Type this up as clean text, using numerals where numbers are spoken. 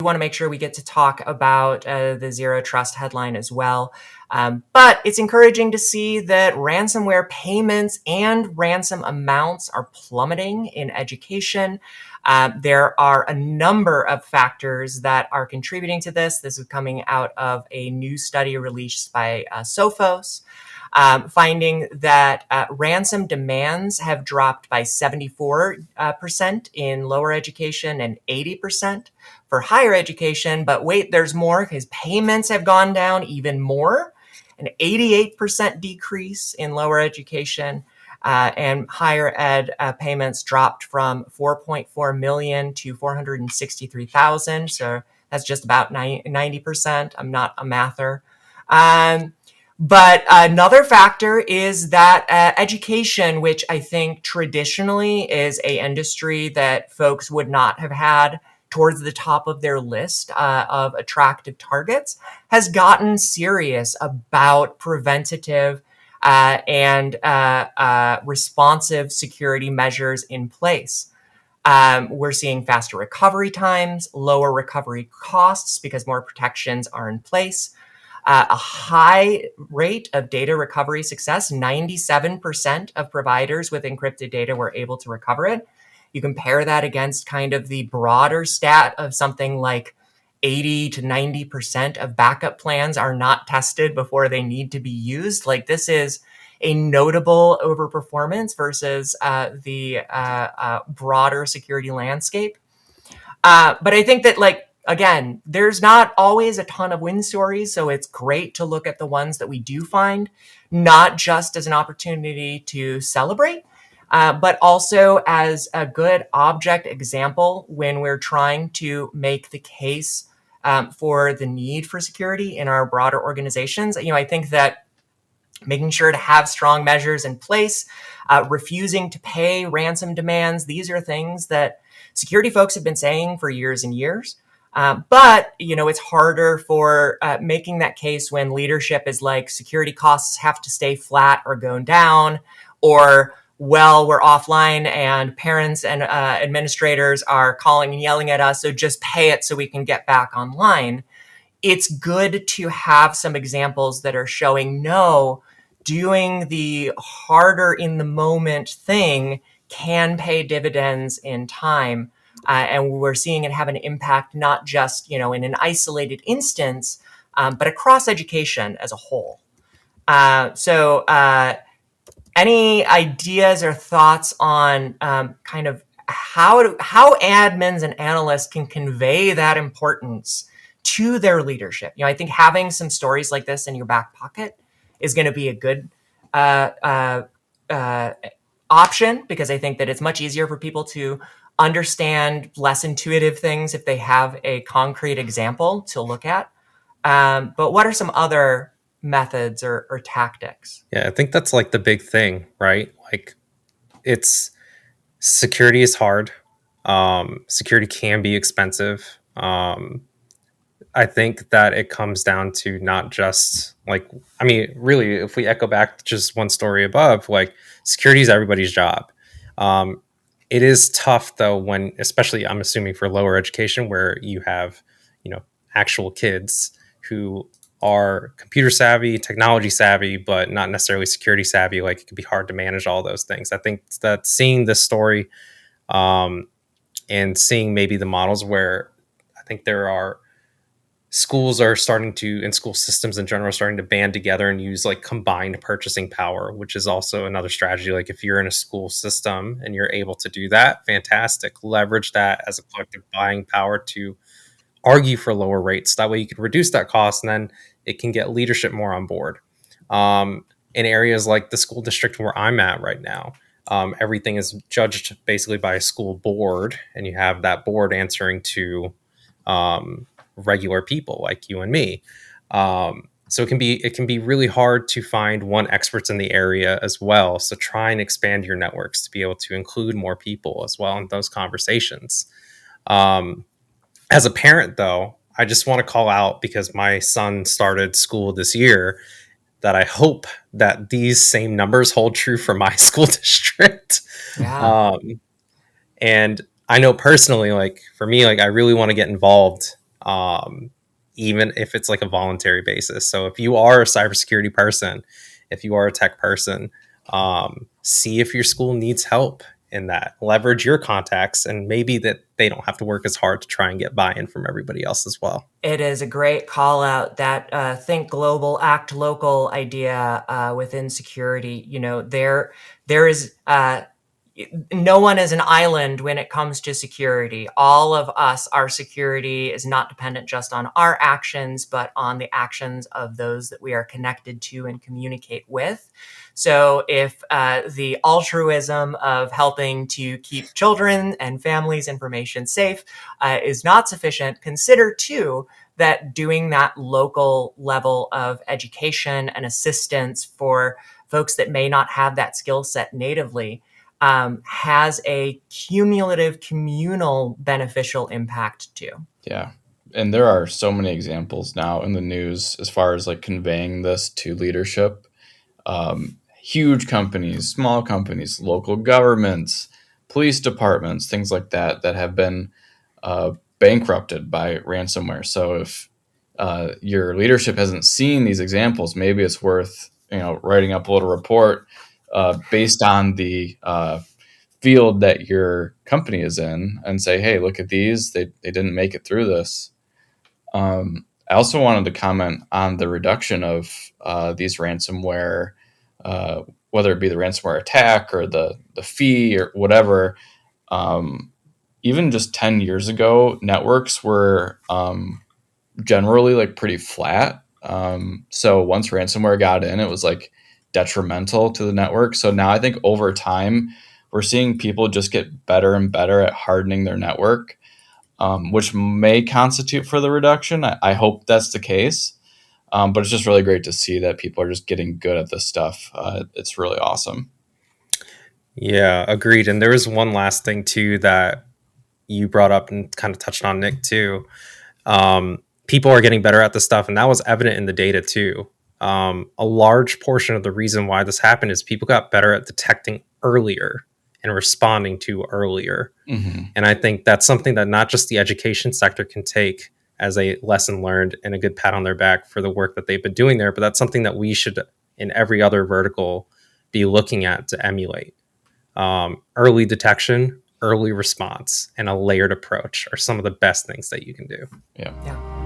want to make sure we get to talk about the Zero Trust headline as well. But it's encouraging to see that ransomware payments and ransom amounts are plummeting in education. There are a number of factors that are contributing to this. This is coming out of a new study released by Sophos. Finding that ransom demands have dropped by 74% in lower education and 80% for higher education. But wait, there's more, because payments have gone down even more, an 88% decrease in lower education. And higher ed payments dropped from 4.4 million to 463,000. So that's just about 90%. I'm not a mather. But another factor is that education, which I think traditionally is a industry that folks would not have had towards the top of their list of attractive targets, has gotten serious about preventative and responsive security measures in place. We're seeing faster recovery times, lower recovery costs because more protections are in place. A high rate of data recovery success. 97% of providers with encrypted data were able to recover it. You compare that against kind of the broader stat of something like 80 to 90% of backup plans are not tested before they need to be used. Like, this is a notable overperformance versus the broader security landscape. But I think that, like, again, there's not always a ton of win stories, so it's great to look at the ones that we do find, not just as an opportunity to celebrate, but also as a good object example when we're trying to make the case for the need for security in our broader organizations. I think that making sure to have strong measures in place, refusing to pay ransom demands, these are things that security folks have been saying for years and years. But it's harder for making that case when leadership is like, security costs have to stay flat or go down, or, well, we're offline and parents and administrators are calling and yelling at us, so just pay it so we can get back online. It's good to have some examples that are showing, no, doing the harder in the moment thing can pay dividends in time. And we're seeing it have an impact, not just, in an isolated instance, but across education as a whole. So any ideas or thoughts on kind of how admins and analysts can convey that importance to their leadership? I think having some stories like this in your back pocket is going to be a good option, because I think that it's much easier for people to understand less intuitive things if they have a concrete example to look at. But what are some other methods or tactics? Yeah, I think that's like the big thing, right? Like, security is hard. Security can be expensive. I think that it comes down to not just really, if we echo back to just one story above, like, security is everybody's job. It is tough though when, especially I'm assuming for lower education, where you have, actual kids who are computer savvy, technology savvy, but not necessarily security savvy. Like, it can be hard to manage all those things. I think that seeing this story and seeing maybe the models where I think there are schools are starting to, and school systems in general, are starting to band together and use like combined purchasing power, which is also another strategy. Like, if you're in a school system and you're able to do that, fantastic. Leverage that as a collective buying power to argue for lower rates. That way you can reduce that cost, and then it can get leadership more on board. In areas like the school district where I'm at right now, everything is judged basically by a school board, and you have that board answering to regular people like you and me. So it can be really hard to find one experts in the area as well. So try and expand your networks to be able to include more people as well in those conversations. As a parent, though, I just want to call out, because my son started school this year, that I hope that these same numbers hold true for my school district. Yeah. And I know personally, like, for me, like, I really want to get involved um, even if it's like a voluntary basis. So if you are a cybersecurity person, if you are a tech person, see if your school needs help in that. Leverage your contacts, and maybe that they don't have to work as hard to try and get buy-in from everybody else as well. It is a great call out, that think global, act local idea within security. There is no one is an island when it comes to security. All of us, our security is not dependent just on our actions, but on the actions of those that we are connected to and communicate with. So if the altruism of helping to keep children and families' information safe is not sufficient, consider too that doing that local level of education and assistance for folks that may not have that skill set natively has a cumulative communal beneficial impact too. Yeah. And there are so many examples now in the news as far as like conveying this to leadership. Huge companies, small companies, local governments, police departments, things like that, that have been bankrupted by ransomware. So if your leadership hasn't seen these examples, maybe it's worth writing up a little report based on the field that your company is in, and say, hey, look at these. They didn't make it through this. I also wanted to comment on the reduction of these ransomware, whether it be the ransomware attack or the fee or whatever. Even just 10 years ago, networks were generally like pretty flat. So once ransomware got in, it was like detrimental to the network. So now I think over time, we're seeing people just get better and better at hardening their network, which may constitute for the reduction. I hope that's the case. But it's just really great to see that people are just getting good at this stuff. It's really awesome. Yeah, agreed. And there was one last thing too that you brought up and kind of touched on, Nick, too. People are getting better at this stuff, and that was evident in the data too. A large portion of the reason why this happened is people got better at detecting earlier and responding to earlier. Mm-hmm. And I think that's something that not just the education sector can take as a lesson learned and a good pat on their back for the work that they've been doing there, but that's something that we should, in every other vertical, be looking at to emulate. Early detection, early response, and a layered approach are some of the best things that you can do. Yeah.